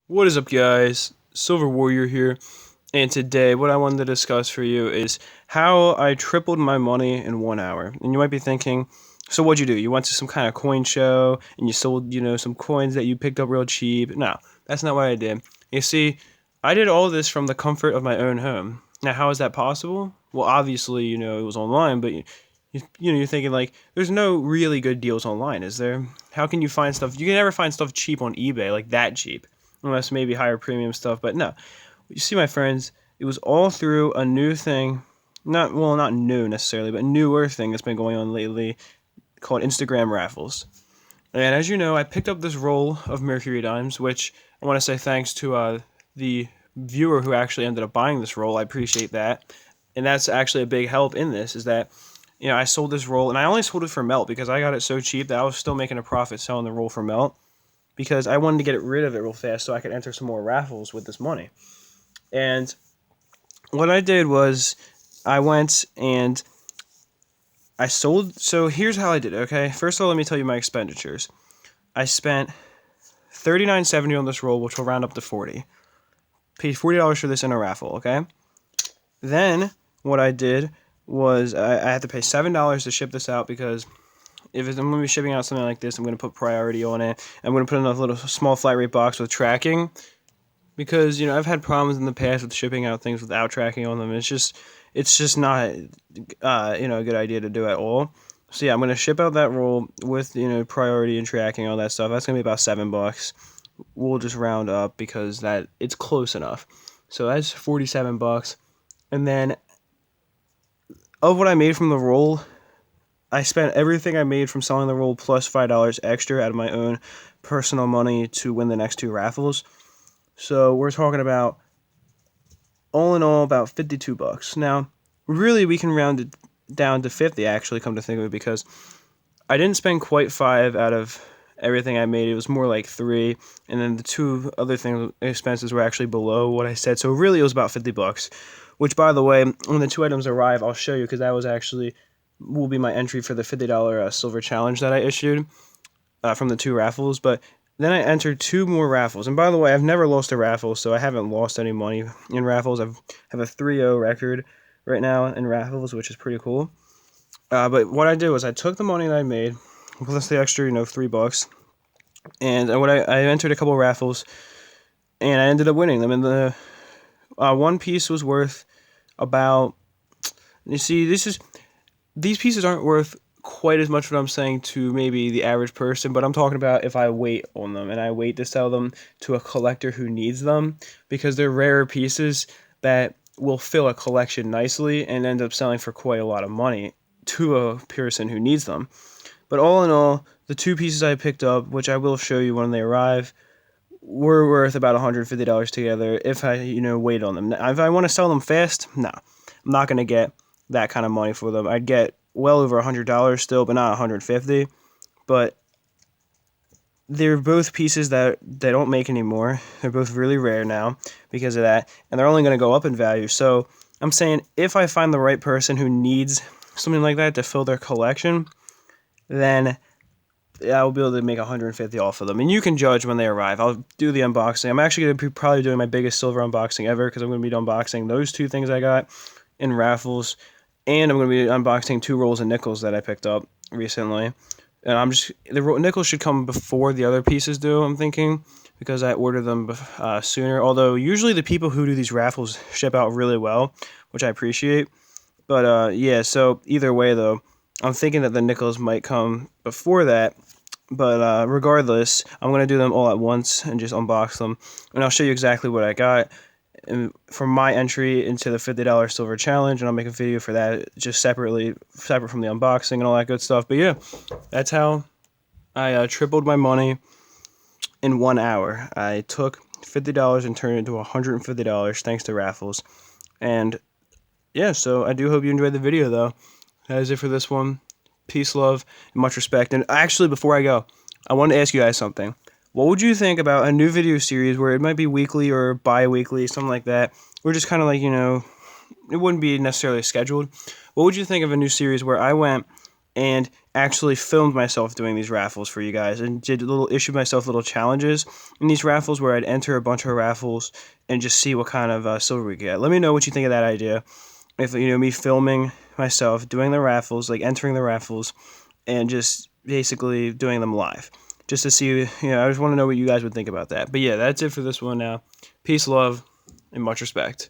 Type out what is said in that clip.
What is up, guys? Silver Warrior here, and today what I wanted to discuss for you is how I tripled my money in 1 hour. And you might be thinking, so what'd you do? You went to some kind of coin show and you sold, some coins that you picked up real cheap? No, that's not what I did. You see, I did all this from the comfort of my own home. Now, how is that possible? Well, obviously, it was online, but you're thinking like, there's no really good deals online, is there? How can you find stuff? You can never find stuff cheap on eBay, like that cheap unless maybe higher premium stuff. But no, you see, my friends, it was all through a new thing, not new necessarily, but newer thing that's been going on lately called Instagram raffles. And as you know, I picked up this roll of Mercury dimes, which I want to say thanks to the viewer who actually ended up buying this roll. I appreciate that, and that's actually a big help in this. Is that I sold this roll, and I only sold it for melt because I got it so cheap that I was still making a profit selling the roll for melt because I wanted to get rid of it real fast so I could enter some more raffles with this money. And what I did was I went and I sold. So here's how I did it, okay? First of all, let me tell you my expenditures. I spent $39.70 on this roll, which will round up to 40. Paid $40 for this in a raffle, okay? Then what I did was I had to pay $7 to ship this out because if I'm going to be shipping out something like this, I'm going to put priority on it. I'm going to put in a little small flat rate box with tracking because I've had problems in the past with shipping out things without tracking on them. It's just not a good idea to do at all. So yeah, I'm going to ship out that roll with priority and tracking, all that stuff. That's going to be about $7. We'll just round up because that it's close enough. So that's $47. And then of what I made from the roll, I spent everything I made from selling the roll plus $5 extra out of my own personal money to win the next two raffles. So we're talking about, all in all, about $52. Now, really, we can round it down to 50. Actually, come to think of it, because I didn't spend quite 5 out of everything I made. It was more like 3, and then the two other expenses were actually below what I said. So really, it was about $50. Which, by the way, when the two items arrive, I'll show you because that was actually will be my entry for the $50 silver challenge that I issued from the two raffles. But then I entered 2 more raffles. And by the way, I've never lost a raffle, so I haven't lost any money in raffles. I have a 3-0 record right now in raffles, which is pretty cool. But what I did was I took the money that I made, plus the extra, $3, and I entered a couple raffles, and I ended up winning them. And the one piece was worth about. You see, these pieces aren't worth quite as much what I'm saying to maybe the average person, but I'm talking about if I wait on them and I wait to sell them to a collector who needs them, because they're rarer pieces that will fill a collection nicely and end up selling for quite a lot of money to a person who needs them. But all in all, the 2 pieces I picked up, which I will show you when they arrive, were worth about $150 together if I, wait on them. Now, if I want to sell them fast, no, I'm not going to get that kind of money for them. I'd get well over $100 still, but not $150. But they're both pieces that they don't make anymore. They're both really rare now because of that, and they're only going to go up in value. So I'm saying if I find the right person who needs something like that to fill their collection, then I will be able to make $150 off of them. And you can judge when they arrive. I'll do the unboxing. I'm actually going to be probably doing my biggest silver unboxing ever because I'm going to be unboxing those 2 things I got in raffles, and I'm going to be unboxing 2 rolls of nickels that I picked up recently. And the nickels should come before the other pieces do, I'm thinking, because I ordered them sooner. Although usually the people who do these raffles ship out really well, which I appreciate. But yeah, so either way though, I'm thinking that the nickels might come before that. But regardless, I'm going to do them all at once and just unbox them. And I'll show you exactly what I got from my entry into the $50 silver challenge, and I'll make a video for that just separate from the unboxing and all that good stuff. But yeah, that's how I tripled my money in 1 hour. I took $50 and turned it into $150 thanks to raffles. And yeah, so I do hope you enjoyed the video, though. That is it for this one. Peace, love, and much respect. And actually, before I go, I wanted to ask you guys something. What would you think about a new video series where it might be weekly or bi-weekly, something like that? Or just kind of like, it wouldn't be necessarily scheduled. What would you think of a new series where I went and actually filmed myself doing these raffles for you guys, and issue myself little challenges in these raffles where I'd enter a bunch of raffles and just see what kind of silver we get. Let me know what you think of that idea. If me filming myself doing the raffles, like entering the raffles, and just basically doing them live, just to see. I just want to know what you guys would think about that. But yeah, that's it for this one now. Peace, love, and much respect.